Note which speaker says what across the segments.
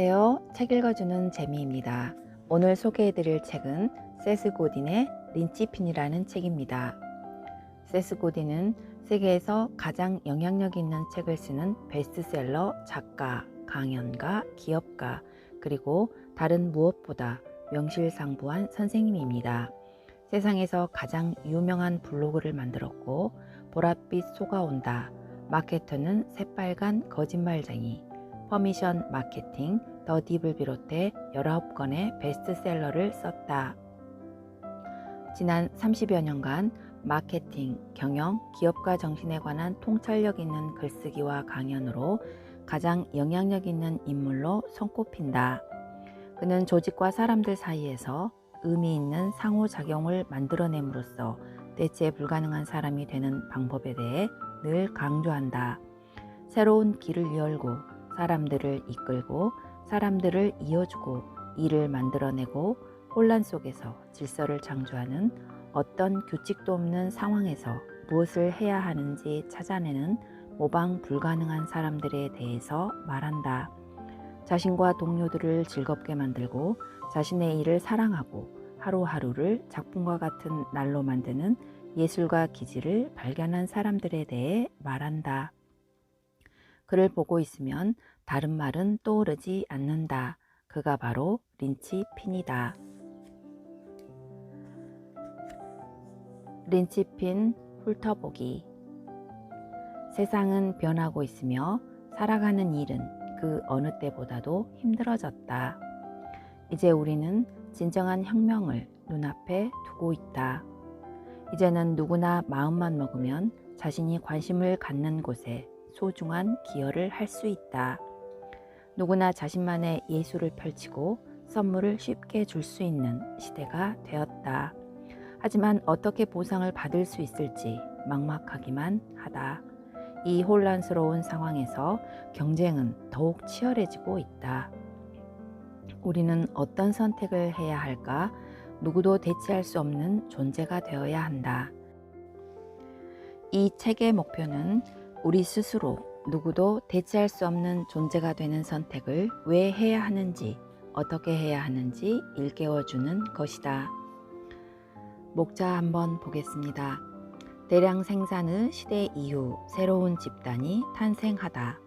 Speaker 1: 안녕하세요. 책 읽어주는 재미입니다. 오늘 소개해드릴 책은 세스 고딘의 린치핀이라는 책입니다. 세스 고딘은 세계에서 가장 영향력 있는 책을 쓰는 베스트셀러 작가, 강연가, 기업가, 그리고 다른 무엇보다 명실상부한 선생님입니다. 세상에서 가장 유명한 블로그를 만들었고, 보랏빛 소가 온다, 마케터는 새빨간 거짓말쟁이, 퍼미션 마케팅, 더 딥을 비롯해 19권의 베스트셀러를 썼다. 지난 30여 년간 마케팅, 경영, 기업가 정신에 관한 통찰력 있는 글쓰기와 강연으로 가장 영향력 있는 인물로 손꼽힌다. 그는 조직과 사람들 사이에서 의미 있는 상호작용을 만들어냄으로써 대체 불가능한 사람이 되는 방법에 대해 늘 강조한다. 새로운 길을 열고 사람들을 이끌고 사람들을 이어주고 일을 만들어내고 혼란 속에서 질서를 창조하는 어떤 규칙도 없는 상황에서 무엇을 해야 하는지 찾아내는 모방 불가능한 사람들에 대해서 말한다. 자신과 동료들을 즐겁게 만들고 자신의 일을 사랑하고 하루하루를 작품과 같은 날로 만드는 예술과 기질을 발견한 사람들에 대해 말한다. 그를 보고 있으면 다른 말은 떠오르지 않는다. 그가 바로 린치핀이다. 린치핀 훑어보기. 세상은 변하고 있으며 살아가는 일은 그 어느 때보다도 힘들어졌다. 이제 우리는 진정한 혁명을 눈앞에 두고 있다. 이제는 누구나 마음만 먹으면 자신이 관심을 갖는 곳에 소중한 기여를 할 수 있다. 누구나 자신만의 예술을 펼치고 선물을 쉽게 줄 수 있는 시대가 되었다. 하지만 어떻게 보상을 받을 수 있을지 막막하기만 하다. 이 혼란스러운 상황에서 경쟁은 더욱 치열해지고 있다. 우리는 어떤 선택을 해야 할까? 누구도 대체할 수 없는 존재가 되어야 한다. 이 책의 목표는 우리 스스로 누구도 대체할 수 없는 존재가 되는 선택을 왜 해야 하는지, 어떻게 해야 하는지 일깨워주는 것이다. 목차 한번 보겠습니다. 대량 생산의 시대 이후 새로운 집단이 탄생하다.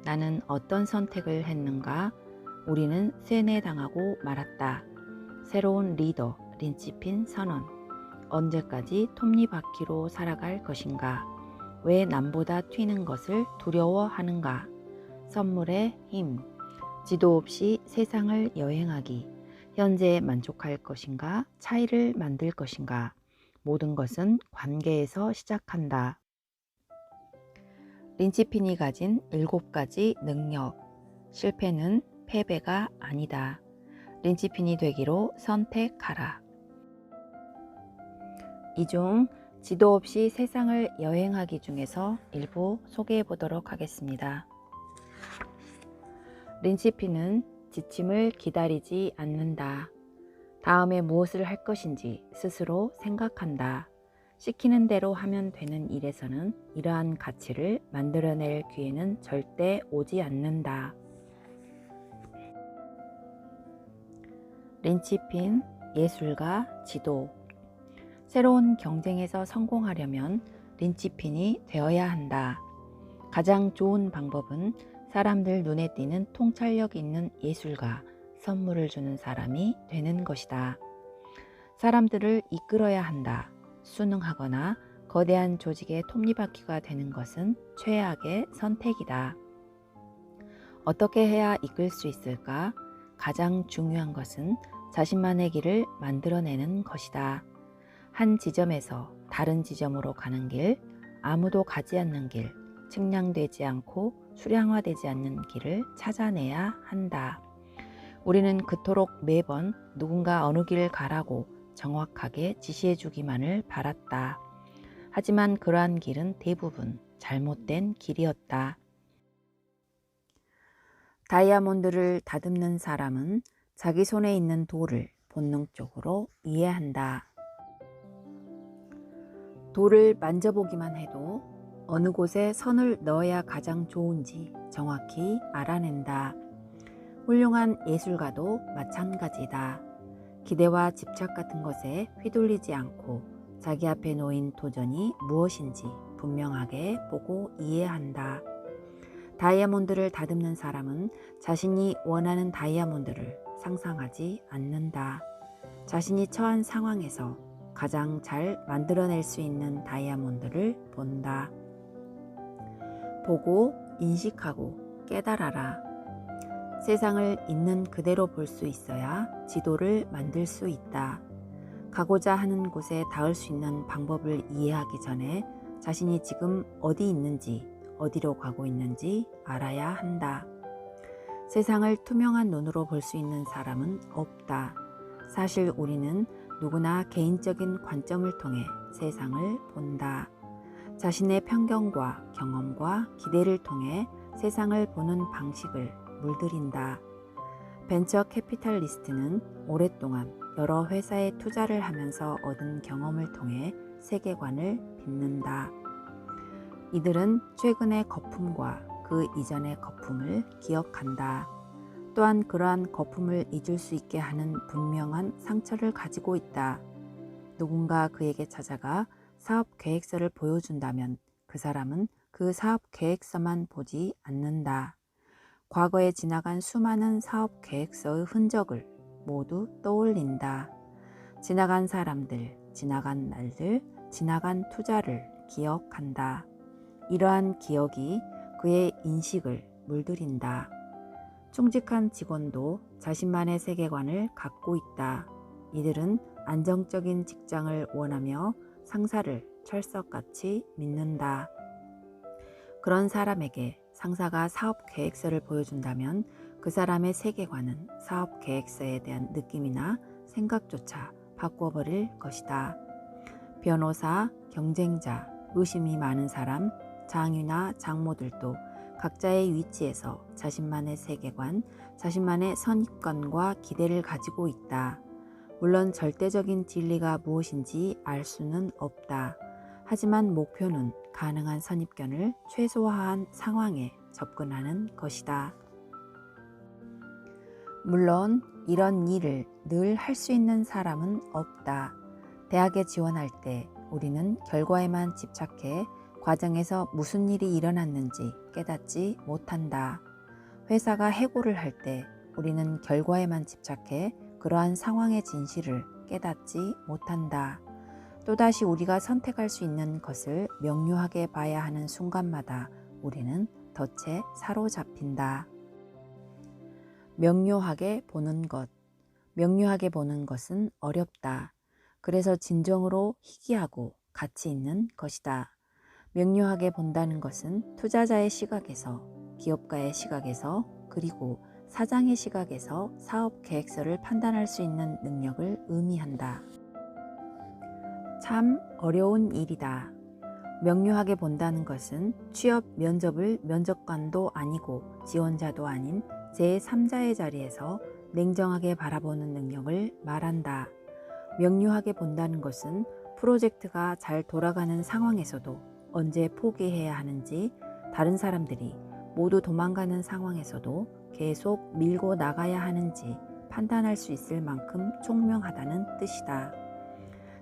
Speaker 1: 나는 어떤 선택을 했는가? 우리는 세뇌당하고 말았다. 새로운 리더, 린치핀 선언. 언제까지 톱니바퀴로 살아갈 것인가? 왜 남보다 튀는 것을 두려워하는가? 선물의 힘. 지도 없이 세상을 여행하기. 현재에 만족할 것인가? 차이를 만들 것인가? 모든 것은 관계에서 시작한다. 린치핀이 가진 7가지 능력. 실패는 패배가 아니다. 린치핀이 되기로 선택하라. 이 중 지도 없이 세상을 여행하기 중에서 일부 소개해 보도록 하겠습니다. 린치핀은 지침을 기다리지 않는다. 다음에 무엇을 할 것인지 스스로 생각한다. 시키는 대로 하면 되는 일에서는 이러한 가치를 만들어낼 기회는 절대 오지 않는다. 린치핀, 예술가, 지도. 새로운 경쟁에서 성공하려면 린치핀이 되어야 한다. 가장 좋은 방법은 사람들 눈에 띄는 통찰력 있는 예술가, 선물을 주는 사람이 되는 것이다. 사람들을 이끌어야 한다. 순응하거나 거대한 조직의 톱니바퀴가 되는 것은 최악의 선택이다. 어떻게 해야 이끌 수 있을까? 가장 중요한 것은 자신만의 길을 만들어내는 것이다. 한 지점에서 다른 지점으로 가는 길, 아무도 가지 않는 길, 측량되지 않고 수량화되지 않는 길을 찾아내야 한다. 우리는 그토록 매번 누군가 어느 길을 가라고 정확하게 지시해 주기만을 바랐다. 하지만 그러한 길은 대부분 잘못된 길이었다. 다이아몬드를 다듬는 사람은 자기 손에 있는 돌을 본능적으로 이해한다. 돌을 만져보기만 해도 어느 곳에 선을 넣어야 가장 좋은지 정확히 알아낸다. 훌륭한 예술가도 마찬가지다. 기대와 집착 같은 것에 휘둘리지 않고 자기 앞에 놓인 도전이 무엇인지 분명하게 보고 이해한다. 다이아몬드를 다듬는 사람은 자신이 원하는 다이아몬드를 상상하지 않는다. 자신이 처한 상황에서 가장 잘 만들어낼 수 있는 다이아몬드를 본다. 보고 인식하고 깨달아라. 세상을 있는 그대로 볼 수 있어야 지도를 만들 수 있다. 가고자 하는 곳에 닿을 수 있는 방법을 이해하기 전에 자신이 지금 어디 있는지, 어디로 가고 있는지 알아야 한다. 세상을 투명한 눈으로 볼 수 있는 사람은 없다. 사실 우리는 누구나 개인적인 관점을 통해 세상을 본다. 자신의 편견과 경험과 기대를 통해 세상을 보는 방식을 물들인다. 벤처 캐피탈리스트는 오랫동안 여러 회사에 투자를 하면서 얻은 경험을 통해 세계관을 빚는다. 이들은 최근의 거품과 그 이전의 거품을 기억한다. 또한 그러한 거품을 잊을 수 있게 하는 분명한 상처를 가지고 있다. 누군가 그에게 찾아가 사업 계획서를 보여준다면 그 사람은 그 사업 계획서만 보지 않는다. 과거에 지나간 수많은 사업 계획서의 흔적을 모두 떠올린다. 지나간 사람들, 지나간 날들, 지나간 투자를 기억한다. 이러한 기억이 그의 인식을 물들인다. 충직한 직원도 자신만의 세계관을 갖고 있다. 이들은 안정적인 직장을 원하며 상사를 철석같이 믿는다. 그런 사람에게 상사가 사업 계획서를 보여준다면 그 사람의 세계관은 사업 계획서에 대한 느낌이나 생각조차 바꿔버릴 것이다. 변호사, 경쟁자, 의심이 많은 사람, 장유나 장모들도 각자의 위치에서 자신만의 세계관, 자신만의 선입관과 기대를 가지고 있다. 물론 절대적인 진리가 무엇인지 알 수는 없다. 하지만 목표는 가능한 선입견을 최소화한 상황에 접근하는 것이다. 물론 이런 일을 늘 할 수 있는 사람은 없다. 대학에 지원할 때 우리는 결과에만 집착해 과정에서 무슨 일이 일어났는지 깨닫지 못한다. 회사가 해고를 할 때 우리는 결과에만 집착해 그러한 상황의 진실을 깨닫지 못한다. 또다시 우리가 선택할 수 있는 것을 명료하게 봐야 하는 순간마다 우리는 덫에 사로잡힌다. 명료하게 보는 것. 명료하게 보는 것은 어렵다. 그래서 진정으로 희귀하고 가치 있는 것이다. 명료하게 본다는 것은 투자자의 시각에서, 기업가의 시각에서, 그리고 사장의 시각에서 사업 계획서를 판단할 수 있는 능력을 의미한다. 참 어려운 일이다. 명료하게 본다는 것은 취업 면접을 면접관도 아니고 지원자도 아닌 제3자의 자리에서 냉정하게 바라보는 능력을 말한다. 명료하게 본다는 것은 프로젝트가 잘 돌아가는 상황에서도 언제 포기해야 하는지, 다른 사람들이 모두 도망가는 상황에서도 계속 밀고 나가야 하는지 판단할 수 있을 만큼 총명하다는 뜻이다.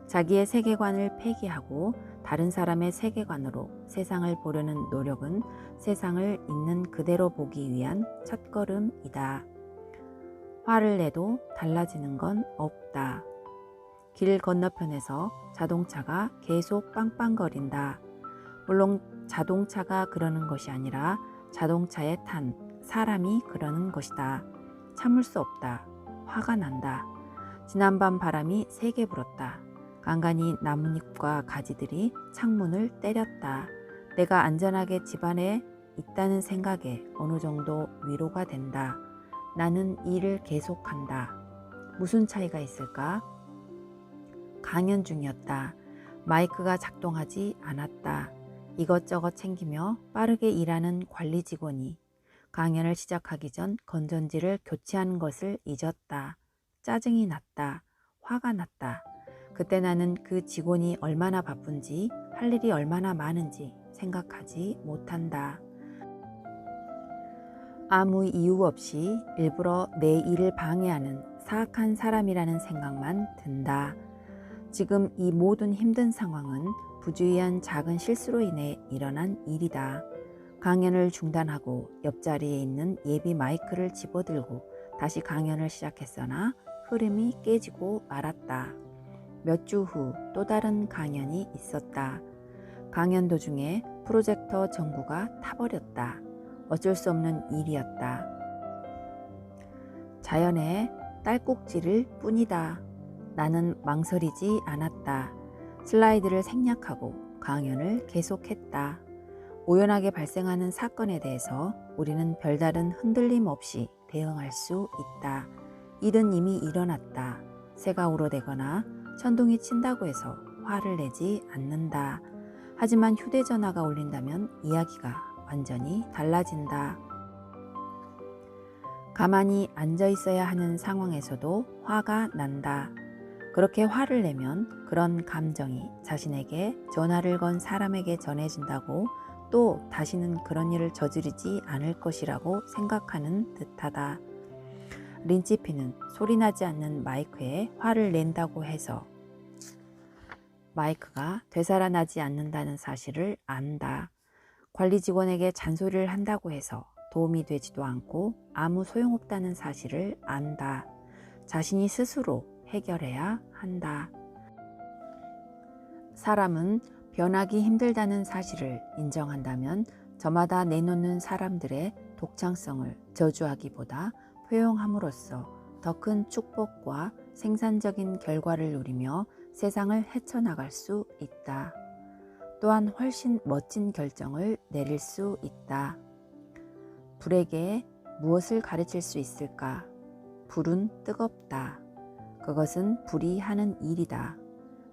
Speaker 1: 자기의 세계관을 폐기하고 다른 사람의 세계관으로 세상을 보려는 노력은 세상을 있는 그대로 보기 위한 첫걸음이다. 화를 내도 달라지는 건 없다. 길 건너편에서 자동차가 계속 빵빵거린다. 물론 자동차가 그러는 것이 아니라 자동차에 탄 사람이 그러는 것이다. 참을 수 없다. 화가 난다. 지난밤 바람이 세게 불었다. 간간히 나뭇잎과 가지들이 창문을 때렸다. 내가 안전하게 집안에 있다는 생각에 어느 정도 위로가 된다. 나는 일을 계속한다. 무슨 차이가 있을까? 강연 중이었다. 마이크가 작동하지 않았다. 이것저것 챙기며 빠르게 일하는 관리 직원이 강연을 시작하기 전 건전지를 교체하는 것을 잊었다. 짜증이 났다. 화가 났다. 그때 나는 그 직원이 얼마나 바쁜지, 할 일이 얼마나 많은지 생각하지 못한다. 아무 이유 없이 일부러 내 일을 방해하는 사악한 사람이라는 생각만 든다. 지금 이 모든 힘든 상황은 부주의한 작은 실수로 인해 일어난 일이다. 강연을 중단하고 옆자리에 있는 예비 마이크를 집어들고 다시 강연을 시작했으나 흐름이 깨지고 말았다. 몇 주 후 또 다른 강연이 있었다. 강연 도중에 프로젝터 전구가 타버렸다. 어쩔 수 없는 일이었다. 자연의 딸꾹질일 뿐이다. 나는 망설이지 않았다. 슬라이드를 생략하고 강연을 계속했다. 우연하게 발생하는 사건에 대해서 우리는 별다른 흔들림 없이 대응할 수 있다. 일은 이미 일어났다. 새가 울어대거나 천둥이 친다고 해서 화를 내지 않는다. 하지만 휴대전화가 울린다면 이야기가 완전히 달라진다. 가만히 앉아 있어야 하는 상황에서도 화가 난다. 그렇게 화를 내면 그런 감정이 자신에게 전화를 건 사람에게 전해진다고 또 다시는 그런 일을 저지르지 않을 것이라고 생각하는 듯하다. 린치피는 소리나지 않는 마이크에 화를 낸다고 해서 마이크가 되살아나지 않는다는 사실을 안다. 관리 직원에게 잔소리를 한다고 해서 도움이 되지도 않고 아무 소용없다는 사실을 안다. 자신이 스스로 해결해야 한다. 사람은 변하기 힘들다는 사실을 인정한다면 저마다 내놓는 사람들의 독창성을 저주하기보다 포용함으로써 더 큰 축복과 생산적인 결과를 누리며 세상을 헤쳐나갈 수 있다. 또한 훨씬 멋진 결정을 내릴 수 있다. 불에게 무엇을 가르칠 수 있을까? 불은 뜨겁다. 그것은 불이 하는 일이다.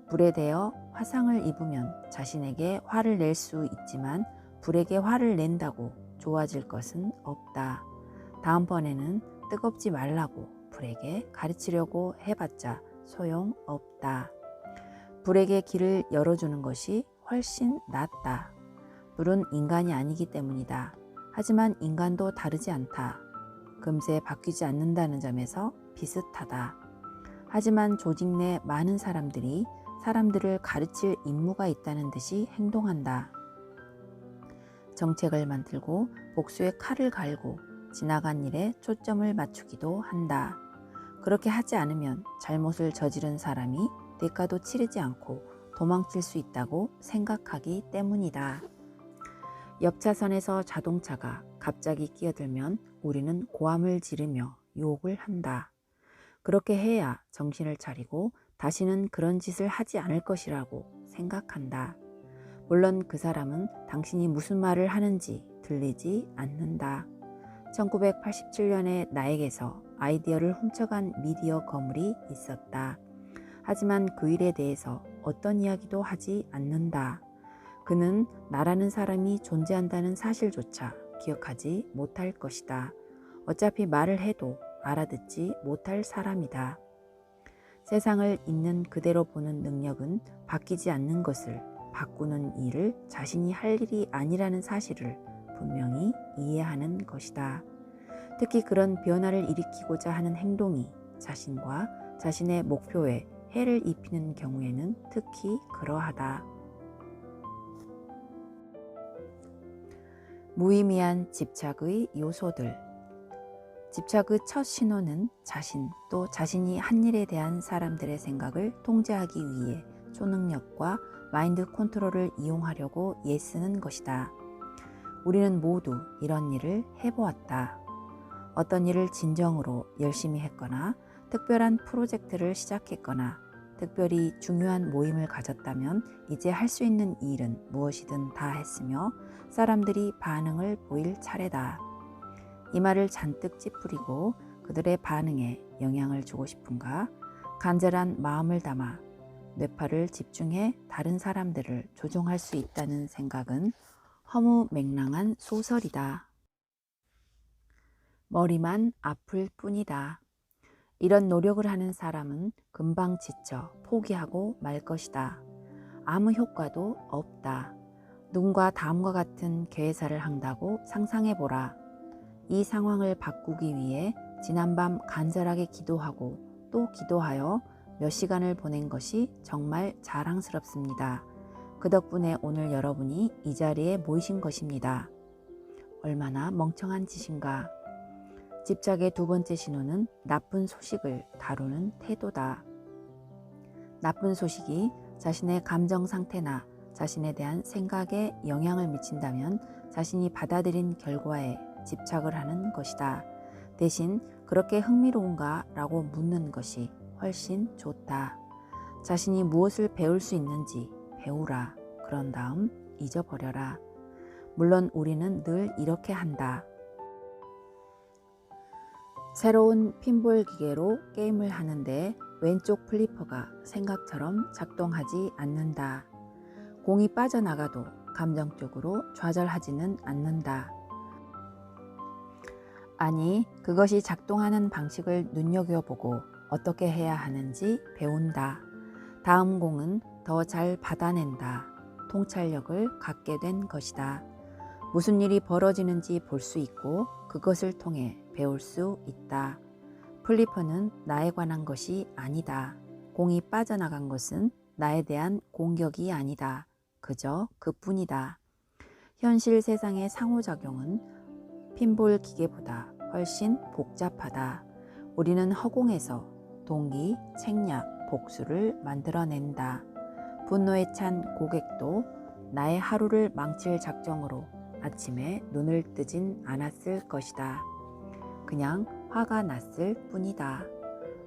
Speaker 1: 불에 대어 화상을 입으면 자신에게 화를 낼 수 있지만 불에게 화를 낸다고 좋아질 것은 없다. 다음번에는 뜨겁지 말라고 불에게 가르치려고 해봤자 소용없다. 불에게 길을 열어주는 것이 훨씬 낫다. 불은 인간이 아니기 때문이다. 하지만 인간도 다르지 않다. 금세 바뀌지 않는다는 점에서 비슷하다. 하지만 조직 내 많은 사람들이 사람들을 가르칠 임무가 있다는 듯이 행동한다. 정책을 만들고 복수의 칼을 갈고 지나간 일에 초점을 맞추기도 한다. 그렇게 하지 않으면 잘못을 저지른 사람이 대가도 치르지 않고 도망칠 수 있다고 생각하기 때문이다. 옆차선에서 자동차가 갑자기 끼어들면 우리는 고함을 지르며 욕을 한다. 그렇게 해야 정신을 차리고 다시는 그런 짓을 하지 않을 것이라고 생각한다. 물론 그 사람은 당신이 무슨 말을 하는지 들리지 않는다. 1987년에 나에게서 아이디어를 훔쳐간 미디어 거물이 있었다. 하지만 그 일에 대해서 어떤 이야기도 하지 않는다. 그는 나라는 사람이 존재한다는 사실조차 기억하지 못할 것이다. 어차피 말을 해도 알아듣지 못할 사람이다. 세상을 있는 그대로 보는 능력은 바뀌지 않는 것을 바꾸는 일을 자신이 할 일이 아니라는 사실을 분명히 이해하는 것이다. 특히 그런 변화를 일으키고자 하는 행동이 자신과 자신의 목표에 해를 입히는 경우에는 특히 그러하다. 무의미한 집착의 요소들. 집착의 첫 신호는 자신 또 자신이 한 일에 대한 사람들의 생각을 통제하기 위해 초능력과 마인드 컨트롤을 이용하려고 애쓰는 것이다. 우리는 모두 이런 일을 해보았다. 어떤 일을 진정으로 열심히 했거나 특별한 프로젝트를 시작했거나 특별히 중요한 모임을 가졌다면 이제 할 수 있는 일은 무엇이든 다 했으며 사람들이 반응을 보일 차례다. 이 말을 잔뜩 찌푸리고 그들의 반응에 영향을 주고 싶은가? 간절한 마음을 담아 뇌파를 집중해 다른 사람들을 조종할 수 있다는 생각은 허무맹랑한 소설이다. 머리만 아플 뿐이다. 이런 노력을 하는 사람은 금방 지쳐 포기하고 말 것이다. 아무 효과도 없다. 누군가 다음과 같은 괴사를 한다고 상상해보라. 이 상황을 바꾸기 위해 지난밤 간절하게 기도하고 또 기도하여 몇 시간을 보낸 것이 정말 자랑스럽습니다. 그 덕분에 오늘 여러분이 이 자리에 모이신 것입니다. 얼마나 멍청한 짓인가. 집착의 두 번째 신호는 나쁜 소식을 다루는 태도다. 나쁜 소식이 자신의 감정 상태나 자신에 대한 생각에 영향을 미친다면 자신이 받아들인 결과에 집착을 하는 것이다. 대신 그렇게 흥미로운가? 라고 묻는 것이 훨씬 좋다. 자신이 무엇을 배울 수 있는지 배우라. 그런 다음 잊어버려라. 물론 우리는 늘 이렇게 한다. 새로운 핀볼 기계로 게임을 하는데 왼쪽 플리퍼가 생각처럼 작동하지 않는다. 공이 빠져나가도 감정적으로 좌절하지는 않는다. 아니, 그것이 작동하는 방식을 눈여겨보고 어떻게 해야 하는지 배운다. 다음 공은 더 잘 받아낸다. 통찰력을 갖게 된 것이다. 무슨 일이 벌어지는지 볼 수 있고 그것을 통해 배울 수 있다. 플리퍼는 나에 관한 것이 아니다. 공이 빠져나간 것은 나에 대한 공격이 아니다. 그저 그뿐이다. 현실 세상의 상호작용은 핀볼 기계보다 훨씬 복잡하다. 우리는 허공에서 동기, 책략, 복수를 만들어낸다. 분노에 찬 고객도 나의 하루를 망칠 작정으로 아침에 눈을 뜨진 않았을 것이다. 그냥 화가 났을 뿐이다.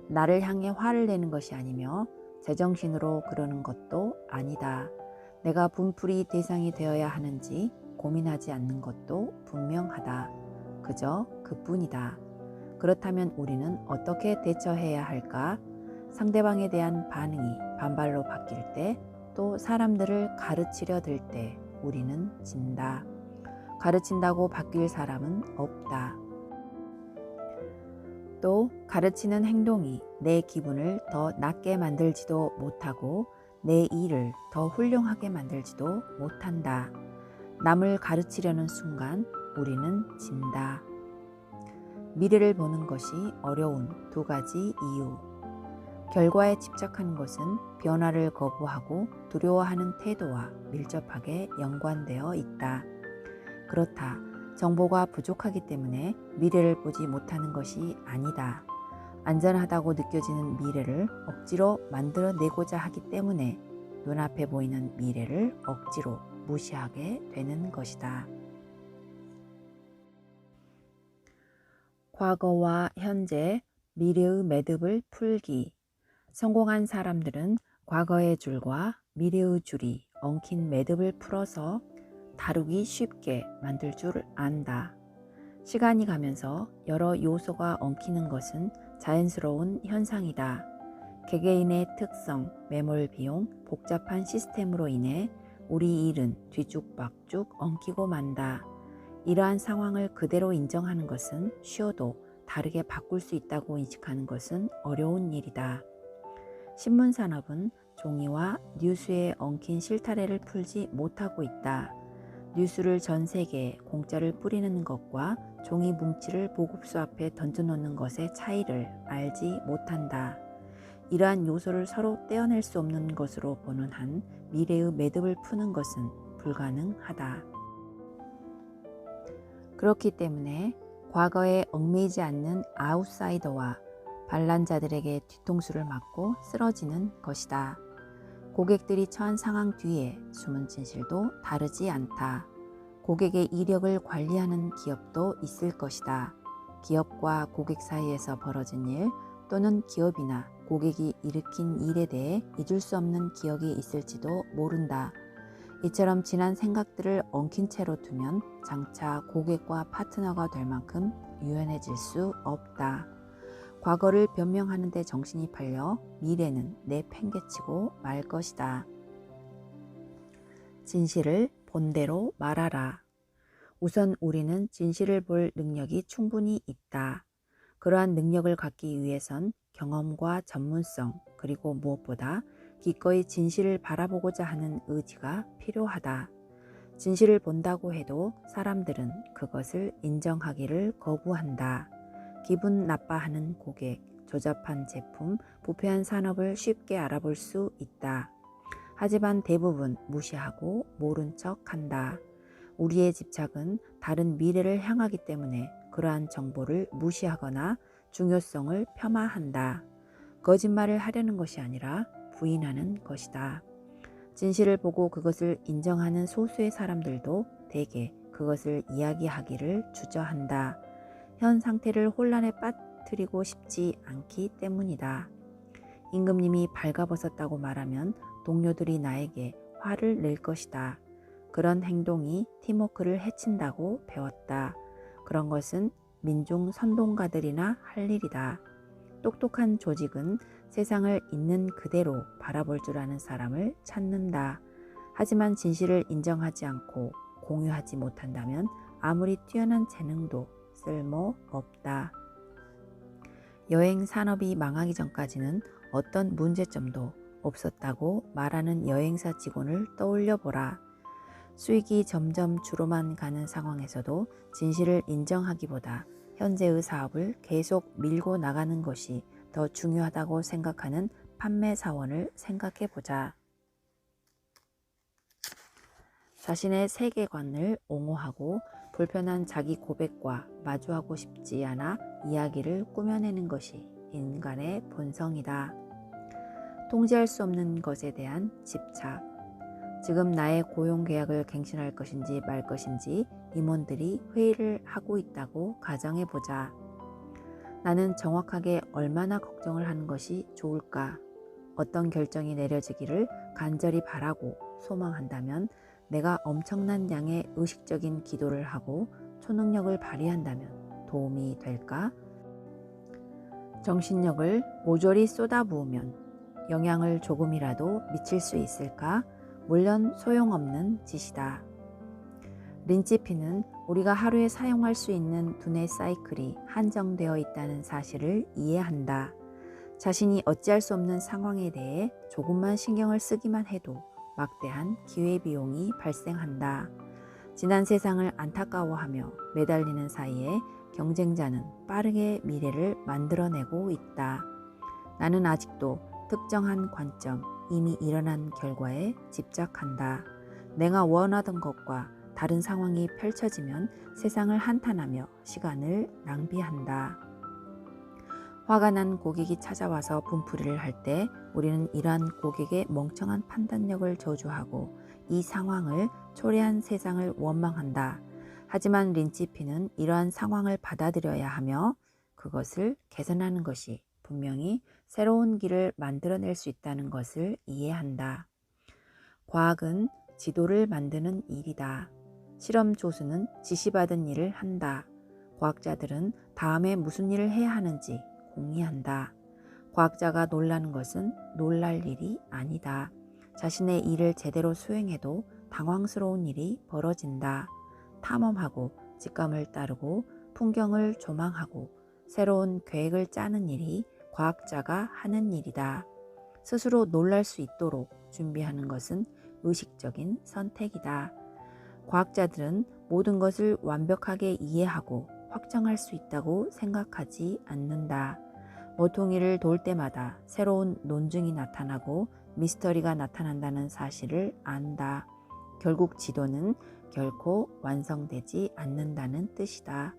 Speaker 1: 나를 향해 화를 내는 것이 아니며 제정신으로 그러는 것도 아니다. 내가 분풀이 대상이 되어야 하는지 고민하지 않는 것도 분명하다. 그저 그뿐이다. 그렇다면 우리는 어떻게 대처해야 할까? 상대방에 대한 반응이 반발로 바뀔 때, 또 사람들을 가르치려 들 때 우리는 진다. 가르친다고 바뀔 사람은 없다. 또 가르치는 행동이 내 기분을 더 낮게 만들지도 못하고 내 일을 더 훌륭하게 만들지도 못한다. 남을 가르치려는 순간 우리는 진다. 미래를 보는 것이 어려운 두 가지 이유. 결과에 집착하는 것은 변화를 거부하고 두려워하는 태도와 밀접하게 연관되어 있다. 그렇다. 정보가 부족하기 때문에 미래를 보지 못하는 것이 아니다. 안전하다고 느껴지는 미래를 억지로 만들어내고자 하기 때문에 눈앞에 보이는 미래를 억지로 무시하게 되는 것이다. 과거와 현재, 미래의 매듭을 풀기. 성공한 사람들은 과거의 줄과 미래의 줄이 엉킨 매듭을 풀어서 다루기 쉽게 만들 줄 안다. 시간이 가면서 여러 요소가 엉키는 것은 자연스러운 현상이다. 개개인의 특성, 매몰 비용, 복잡한 시스템으로 인해 우리 일은 뒤죽박죽 엉키고 만다. 이러한 상황을 그대로 인정하는 것은 쉬워도 다르게 바꿀 수 있다고 인식하는 것은 어려운 일이다. 신문산업은 종이와 뉴스에 엉킨 실타래를 풀지 못하고 있다. 뉴스를 전 세계에 공짜를 뿌리는 것과 종이 뭉치를 보급소 앞에 던져놓는 것의 차이를 알지 못한다. 이러한 요소를 서로 떼어낼 수 없는 것으로 보는 한 미래의 매듭을 푸는 것은 불가능하다. 그렇기 때문에 과거에 얽매이지 않는 아웃사이더와 반란자들에게 뒤통수를 맞고 쓰러지는 것이다. 고객들이 처한 상황 뒤에 숨은 진실도 다르지 않다. 고객의 이력을 관리하는 기업도 있을 것이다. 기업과 고객 사이에서 벌어진 일 또는 기업이나 고객이 일으킨 일에 대해 잊을 수 없는 기억이 있을지도 모른다. 이처럼 지난 생각들을 엉킨 채로 두면 장차 고객과 파트너가 될 만큼 유연해질 수 없다. 과거를 변명하는 데 정신이 팔려 미래는 내팽개치고 말 것이다. 진실을 본대로 말하라. 우선 우리는 진실을 볼 능력이 충분히 있다. 그러한 능력을 갖기 위해선 경험과 전문성, 그리고 무엇보다 기꺼이 진실을 바라보고자 하는 의지가 필요하다. 진실을 본다고 해도 사람들은 그것을 인정하기를 거부한다. 기분 나빠하는 고객, 조잡한 제품, 부패한 산업을 쉽게 알아볼 수 있다. 하지만 대부분 무시하고 모른 척한다. 우리의 집착은 다른 미래를 향하기 때문에 그러한 정보를 무시하거나 중요성을 폄하한다. 거짓말을 하려는 것이 아니라 부인하는 것이다. 진실을 보고 그것을 인정하는 소수의 사람들도 대개 그것을 이야기하기를 주저한다. 현 상태를 혼란에 빠뜨리고 싶지 않기 때문이다. 임금님이 발가벗었다고 말하면 동료들이 나에게 화를 낼 것이다. 그런 행동이 팀워크를 해친다고 배웠다. 그런 것은 민중 선동가들이나 할 일이다. 똑똑한 조직은 세상을 있는 그대로 바라볼 줄 아는 사람을 찾는다. 하지만 진실을 인정하지 않고 공유하지 못한다면 아무리 뛰어난 재능도 쓸모없다. 여행 산업이 망하기 전까지는 어떤 문제점도 없었다고 말하는 여행사 직원을 떠올려 보라. 수익이 점점 줄어만 가는 상황에서도 진실을 인정하기보다 현재의 사업을 계속 밀고 나가는 것이 더 중요하다고 생각하는 판매 사원을 생각해 보자. 자신의 세계관을 옹호하고 불편한 자기 고백과 마주하고 싶지 않아 이야기를 꾸며내는 것이 인간의 본성이다. 통제할 수 없는 것에 대한 집착. 지금 나의 고용 계약을 갱신할 것인지 말 것인지 임원들이 회의를 하고 있다고 가정해 보자. 나는 정확하게 얼마나 걱정을 하는 것이 좋을까? 어떤 결정이 내려지기를 간절히 바라고 소망한다면 내가 엄청난 양의 의식적인 기도를 하고 초능력을 발휘한다면 도움이 될까? 정신력을 모조리 쏟아부으면 영향을 조금이라도 미칠 수 있을까? 물론 소용없는 짓이다. 린치피는 우리가 하루에 사용할 수 있는 두뇌 사이클이 한정되어 있다는 사실을 이해한다. 자신이 어찌할 수 없는 상황에 대해 조금만 신경을 쓰기만 해도 막대한 기회비용이 발생한다. 지난 세상을 안타까워하며 매달리는 사이에 경쟁자는 빠르게 미래를 만들어내고 있다. 나는 아직도 특정한 관점, 이미 일어난 결과에 집착한다. 내가 원하던 것과 다른 상황이 펼쳐지면 세상을 한탄하며 시간을 낭비한다. 화가 난 고객이 찾아와서 분풀이를 할 때 우리는 이러한 고객의 멍청한 판단력을 저주하고 이 상황을 초래한 세상을 원망한다. 하지만 린치피는 이러한 상황을 받아들여야 하며 그것을 개선하는 것이 분명히 새로운 길을 만들어낼 수 있다는 것을 이해한다. 과학은 지도를 만드는 일이다. 실험 조수는 지시받은 일을 한다. 과학자들은 다음에 무슨 일을 해야 하는지 공의한다. 과학자가 놀라는 것은 놀랄 일이 아니다. 자신의 일을 제대로 수행해도 당황스러운 일이 벌어진다. 탐험하고 직감을 따르고 풍경을 조망하고 새로운 계획을 짜는 일이 과학자가 하는 일이다. 스스로 놀랄 수 있도록 준비하는 것은 의식적인 선택이다. 과학자들은 모든 것을 완벽하게 이해하고 확정할 수 있다고 생각하지 않는다. 모퉁이를 돌 때마다 새로운 논증이 나타나고 미스터리가 나타난다는 사실을 안다. 결국 지도는 결코 완성되지 않는다는 뜻이다.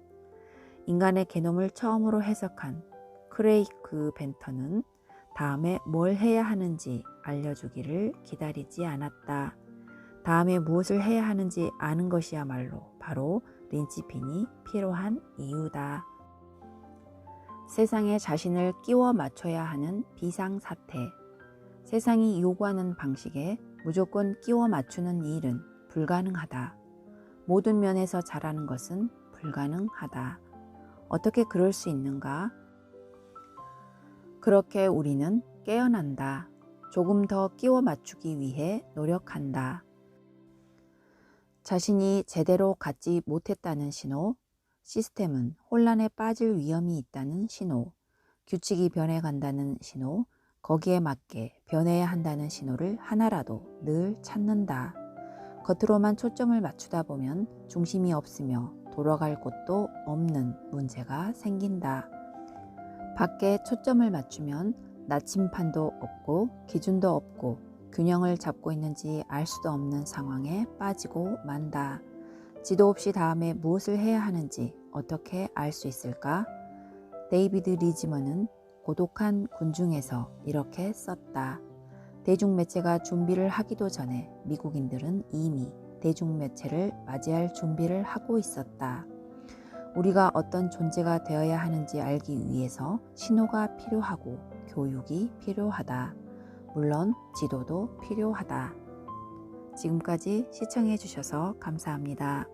Speaker 1: 인간의 게놈을 처음으로 해석한 크레이그 벤터는 다음에 뭘 해야 하는지 알려주기를 기다리지 않았다. 다음에 무엇을 해야 하는지 아는 것이야말로 바로 린치핀이 필요한 이유다. 세상에 자신을 끼워 맞춰야 하는 비상사태. 세상이 요구하는 방식에 무조건 끼워 맞추는 일은 불가능하다. 모든 면에서 잘하는 것은 불가능하다. 어떻게 그럴 수 있는가? 그렇게 우리는 깨어난다. 조금 더 끼워 맞추기 위해 노력한다. 자신이 제대로 갖지 못했다는 신호, 시스템은 혼란에 빠질 위험이 있다는 신호, 규칙이 변해간다는 신호, 거기에 맞게 변해야 한다는 신호를 하나라도 늘 찾는다. 겉으로만 초점을 맞추다 보면 중심이 없으며 돌아갈 곳도 없는 문제가 생긴다. 밖에 초점을 맞추면 나침판도 없고 기준도 없고 균형을 잡고 있는지 알 수도 없는 상황에 빠지고 만다. 지도 없이 다음에 무엇을 해야 하는지 어떻게 알 수 있을까? 데이비드 리즈먼은 고독한 군중에서 이렇게 썼다. 대중매체가 준비를 하기도 전에 미국인들은 이미 대중매체를 맞이할 준비를 하고 있었다. 우리가 어떤 존재가 되어야 하는지 알기 위해서 신호가 필요하고 교육이 필요하다. 물론 지도도 필요하다. 지금까지 시청해 주셔서 감사합니다.